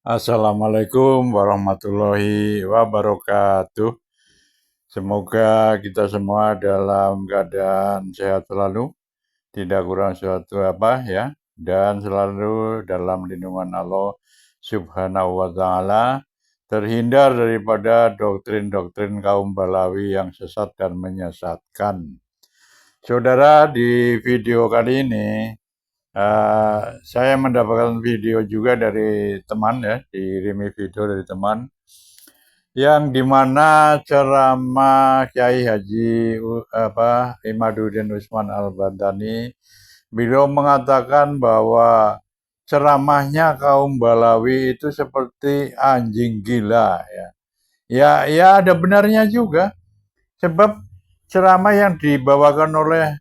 Assalamualaikum warahmatullahi wabarakatuh. Semoga kita semua dalam keadaan sehat selalu, tidak kurang suatu apa ya, dan selalu dalam lindungan Allah Subhanahu wa Ta'ala, terhindar daripada doktrin-doktrin kaum Balawi yang sesat dan menyesatkan. Saudara, di video kali ini saya mendapatkan video juga dari teman ya, dirimi video dari teman yang dimana ceramah Kiai Haji Imaduddin Usman Al-Bantani, beliau mengatakan bahwa ceramahnya kaum Balawi itu seperti anjing gila ya. Ya ada benarnya juga, sebab ceramah yang dibawakan oleh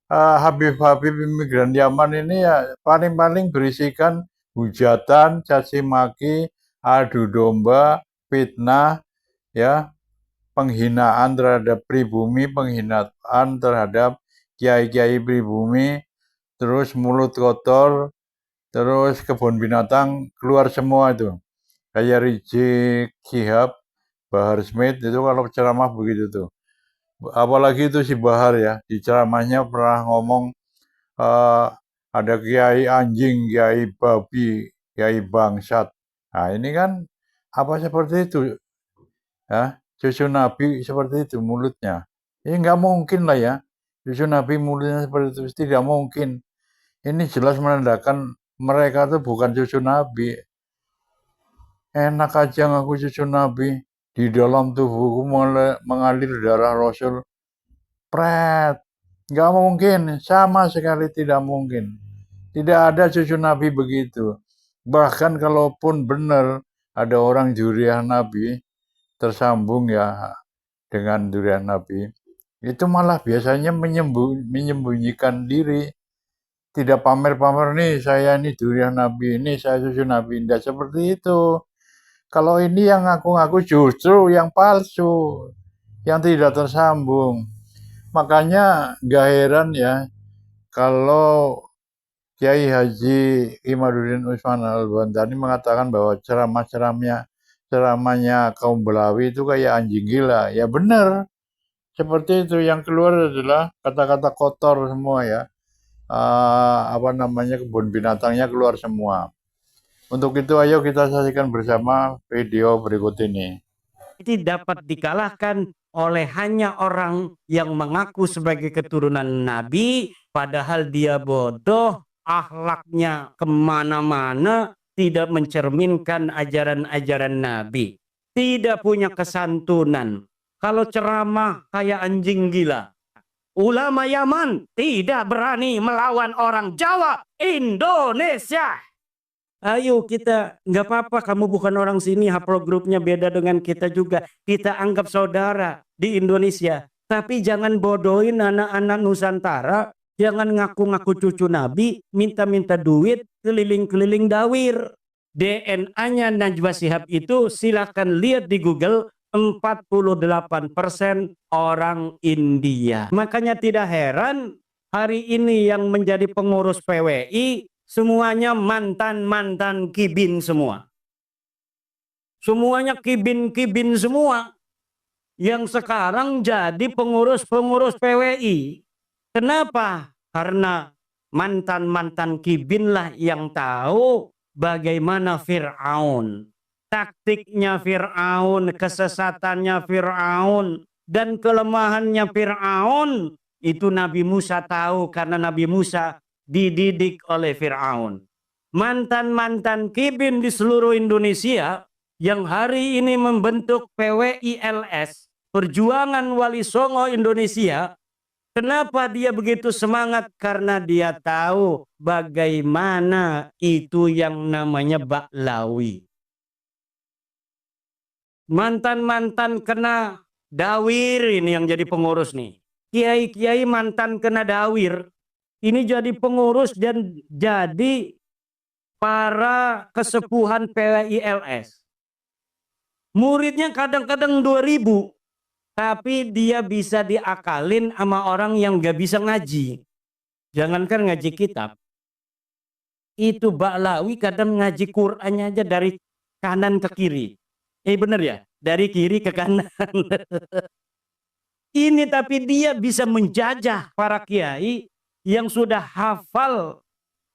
Habib-habib imigran Yaman ini ya paling-paling berisikan hujatan, caci maki, adu domba, fitnah, ya, penghinaan terhadap pribumi, penghinaan terhadap kiai-kiai pribumi, terus mulut kotor, terus kebun binatang keluar semua itu. Kayak Rizik Syihab, Bahar Smith itu kalau ceramah begitu tuh. Apalagi itu si Bahar ya, di ceramahnya pernah ngomong ada kiai anjing, kiai babi, kiai bangsat. Nah ini kan apa seperti itu ya, cucu Nabi seperti itu mulutnya. Ya nggak mungkin lah ya, cucu Nabi mulutnya seperti itu, tidak mungkin. Ini jelas menandakan mereka tuh bukan cucu Nabi. Enak aja ngaku cucu Nabi, di dalam tubuhku mengalir darah Rasul. Pret, nggak mungkin, sama sekali tidak mungkin. Tidak ada cucu Nabi begitu. Bahkan kalaupun benar ada orang juriah Nabi tersambung ya dengan juriah Nabi, itu malah biasanya menyembunyikan diri. Tidak pamer-pamer nih, saya ini juriah Nabi, ini saya cucu Nabi. Tidak seperti itu. Kalau ini yang ngaku-ngaku justru yang palsu, yang tidak tersambung. Makanya gak heran ya kalau Kiai Haji Imaduddin Usman Al-Bantani mengatakan bahwa ceramahnya kaum Belawi itu kayak anjing gila. Ya benar, seperti itu. Yang keluar adalah kata-kata kotor semua ya. Kebun binatangnya keluar semua. Untuk itu ayo kita saksikan bersama video berikut ini. Ini dapat dikalahkan oleh hanya orang yang mengaku sebagai keturunan Nabi, padahal dia bodoh, akhlaknya kemana-mana, tidak mencerminkan ajaran-ajaran Nabi, tidak punya kesantunan. Kalau ceramah kayak anjing gila. Ulama Yaman tidak berani melawan orang Jawa, Indonesia. Ayo kita, nggak apa-apa kamu bukan orang sini, haplogrupnya beda dengan kita juga. Kita anggap saudara di Indonesia. Tapi jangan bodohin anak-anak Nusantara, jangan ngaku-ngaku cucu Nabi, minta-minta duit, keliling-keliling dawir. DNA-nya Najwa Shihab itu silakan lihat di Google, 48% orang India. Makanya tidak heran hari ini yang menjadi pengurus PWI semuanya mantan-mantan kibin semua. Semuanya kibin-kibin semua. Yang sekarang jadi pengurus-pengurus PWI. Kenapa? Karena mantan-mantan kibin lah yang tahu bagaimana Fir'aun. Taktiknya Fir'aun, kesesatannya Fir'aun, dan kelemahannya Fir'aun. Itu Nabi Musa tahu karena Nabi Musa dididik oleh Fir'aun. Mantan-mantan kibin di seluruh Indonesia yang hari ini membentuk PWILS, Perjuangan Wali Songo Indonesia. Kenapa dia begitu semangat? Karena dia tahu bagaimana itu yang namanya Baklawi. Mantan-mantan kena dawir ini yang jadi pengurus nih. Kiai-kiai mantan kena dawir. Ini jadi pengurus dan jadi para kesepuhan PWILS. Muridnya kadang-kadang 2000. Tapi dia bisa diakalin sama orang yang gak bisa ngaji. Jangankan ngaji kitab. Itu Baklawi kadang ngaji Qur'annya aja dari kanan ke kiri. Bener ya? Dari kiri ke kanan. Ini tapi dia bisa menjajah para kiai yang sudah hafal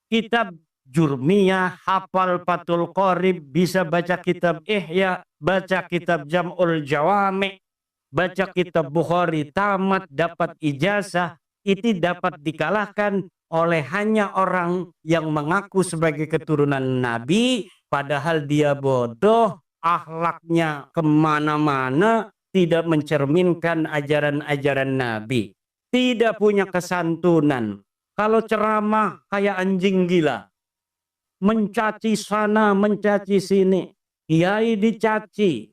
kitab Jurmiyah, hafal Fathul Qorib, bisa baca kitab Ihya, baca kitab Jam'ul Jawami, baca kitab Bukhari tamat, dapat ijazah. Itu dapat dikalahkan oleh hanya orang yang mengaku sebagai keturunan Nabi, padahal dia bodoh, akhlaknya kemana-mana, tidak mencerminkan ajaran-ajaran Nabi, tidak punya kesantunan. Kalau ceramah kayak anjing gila, mencaci sana, mencaci sini, kiai dicaci,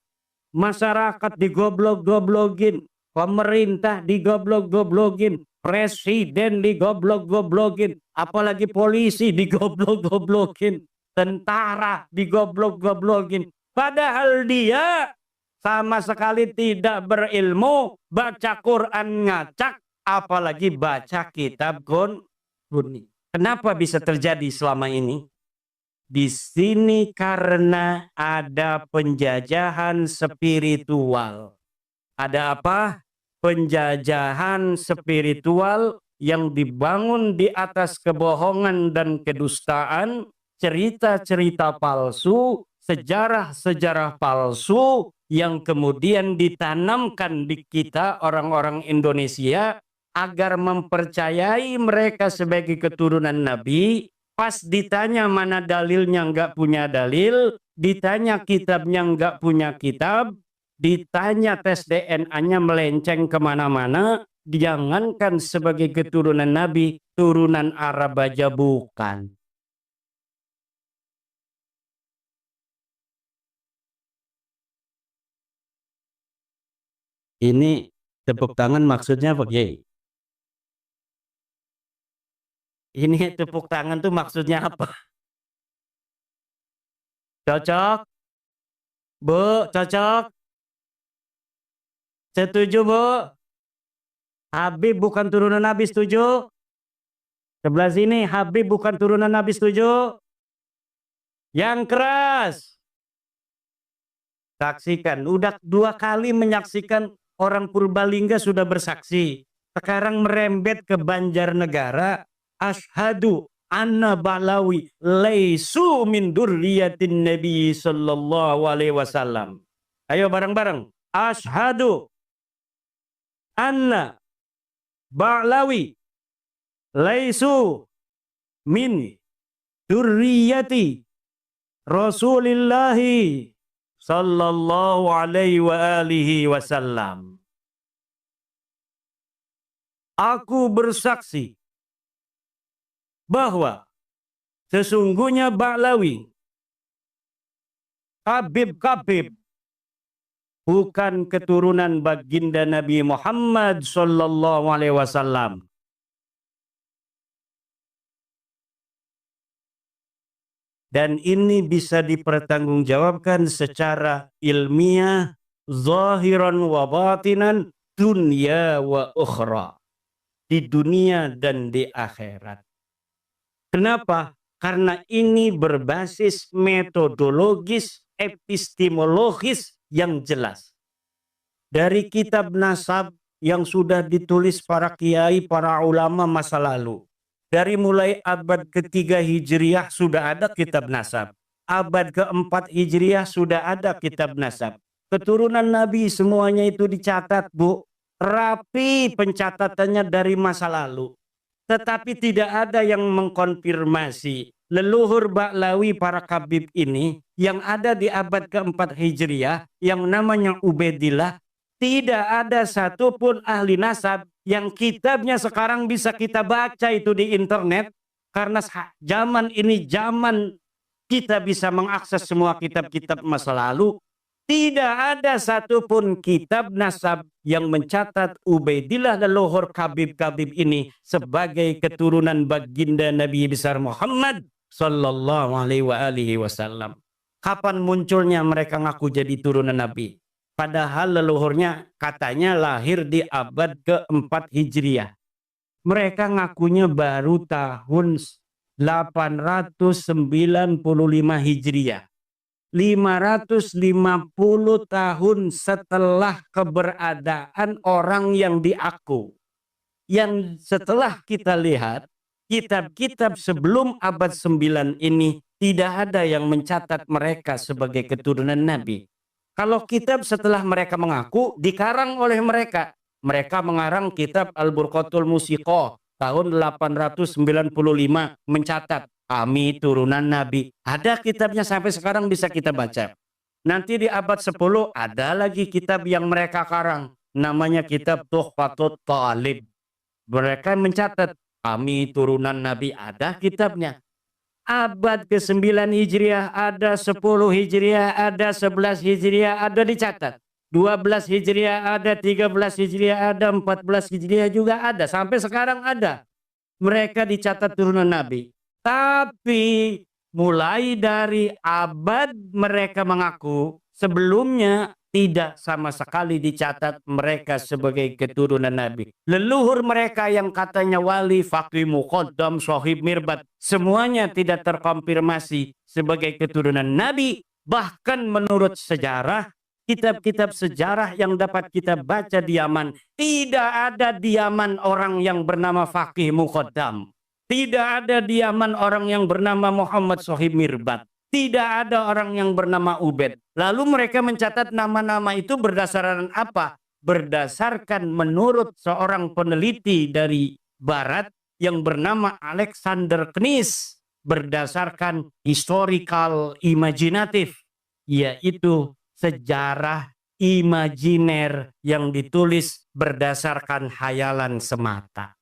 masyarakat digoblok-goblokin, pemerintah digoblok-goblokin, presiden digoblok-goblokin, apalagi polisi digoblok-goblokin, tentara digoblok-goblokin. Padahal dia sama sekali tidak berilmu, baca Quran ngacak, apalagi baca kitab Qur'ani. Kenapa bisa terjadi selama ini? Di sini karena ada penjajahan spiritual. Ada apa? Penjajahan spiritual yang dibangun di atas kebohongan dan kedustaan, cerita-cerita palsu, sejarah-sejarah palsu yang kemudian ditanamkan di kita orang-orang Indonesia agar mempercayai mereka sebagai keturunan Nabi. Pas ditanya mana dalilnya nggak punya dalil, ditanya kitabnya nggak punya kitab, ditanya tes DNA-nya melenceng kemana-mana, jangankan sebagai keturunan Nabi, turunan Arab aja bukan. Ini tepuk tangan maksudnya apa, Kiai? Ini tepuk tangan tuh maksudnya apa? Cocok? Bu, cocok? Setuju, Bu? Habib bukan turunan Nabi, setuju? Sebelah sini, Habib bukan turunan Nabi, setuju? Yang keras. Saksikan, udah 2 kali menyaksikan orang Purbalingga sudah bersaksi. Sekarang merembet ke Banjarnegara. Ashadu anna Ba'lawi laisu min durriyatin Nabi sallallahu alaihi wasallam. Ayo bareng-bareng. Ashadu anna Ba'lawi laisu min durriyati Rasulillahi sallallahu alaihi wa alihi wasallam. Aku bersaksi bahwa sesungguhnya Ba'lawi, Habib bukan keturunan baginda Nabi Muhammad sallallahu alaihi wasallam. Dan ini bisa dipertanggungjawabkan secara ilmiah, zahiran wa batinan, dunia wa ukhra. Di dunia dan di akhirat. Kenapa? Karena ini berbasis metodologis, epistemologis yang jelas. Dari kitab nasab yang sudah ditulis para kiai, para ulama masa lalu. Dari mulai abad ke-3 Hijriah sudah ada kitab nasab. Abad ke-4 Hijriah sudah ada kitab nasab. Keturunan Nabi semuanya itu dicatat, Bu. Rapi pencatatannya dari masa lalu. Tetapi tidak ada yang mengkonfirmasi leluhur Ba'lawi para Habib ini yang ada di abad ke-4 Hijriah yang namanya Ubaidillah. Tidak ada satupun ahli nasab yang kitabnya sekarang bisa kita baca itu di internet. Karena zaman ini zaman kita bisa mengakses semua kitab-kitab masa lalu. Tidak ada satupun kitab nasab yang mencatat Ubaidillah leluhur Habib-Habib ini sebagai keturunan baginda Nabi besar Muhammad sallallahu alaihi wasallam. Kapan munculnya mereka ngaku jadi turunan Nabi? Padahal leluhurnya katanya lahir di abad ke-4 Hijriah. Mereka ngakunya baru tahun 895 Hijriah. 550 tahun setelah keberadaan orang yang diaku. Yang setelah kita lihat, kitab-kitab sebelum abad 9 ini tidak ada yang mencatat mereka sebagai keturunan Nabi. Kalau kitab setelah mereka mengaku, dikarang oleh mereka. Mereka mengarang kitab Al-Burqatul Musiqah tahun 895 mencatat, kami turunan Nabi. Ada kitabnya sampai sekarang bisa kita baca. Nanti di abad 10 ada lagi kitab yang mereka karang. Namanya kitab Tuhfatut Talib. Mereka mencatat, kami turunan Nabi, ada kitabnya. Abad ke-9 Hijriah ada, 10 Hijriah ada, 11 Hijriah ada dicatat. 12 Hijriah ada, 13 Hijriah ada, 14 Hijriah juga ada. Sampai sekarang ada. Mereka dicatat turunan Nabi. Tapi mulai dari abad mereka mengaku, sebelumnya tidak sama sekali dicatat mereka sebagai keturunan Nabi. Leluhur mereka yang katanya wali, faqih, muqaddam, sahib, mirbat, semuanya tidak terkonfirmasi sebagai keturunan Nabi. Bahkan menurut sejarah, kitab-kitab sejarah yang dapat kita baca di Yaman, tidak ada di Yaman orang yang bernama faqih muqaddam. Tidak ada di Yaman orang yang bernama Muhammad Sohib Mirbat. Tidak ada orang yang bernama Ubed. Lalu mereka mencatat nama-nama itu berdasarkan apa? Berdasarkan menurut seorang peneliti dari Barat yang bernama Alexander Knies. Berdasarkan historical imaginatif, yaitu sejarah imajiner yang ditulis berdasarkan hayalan semata.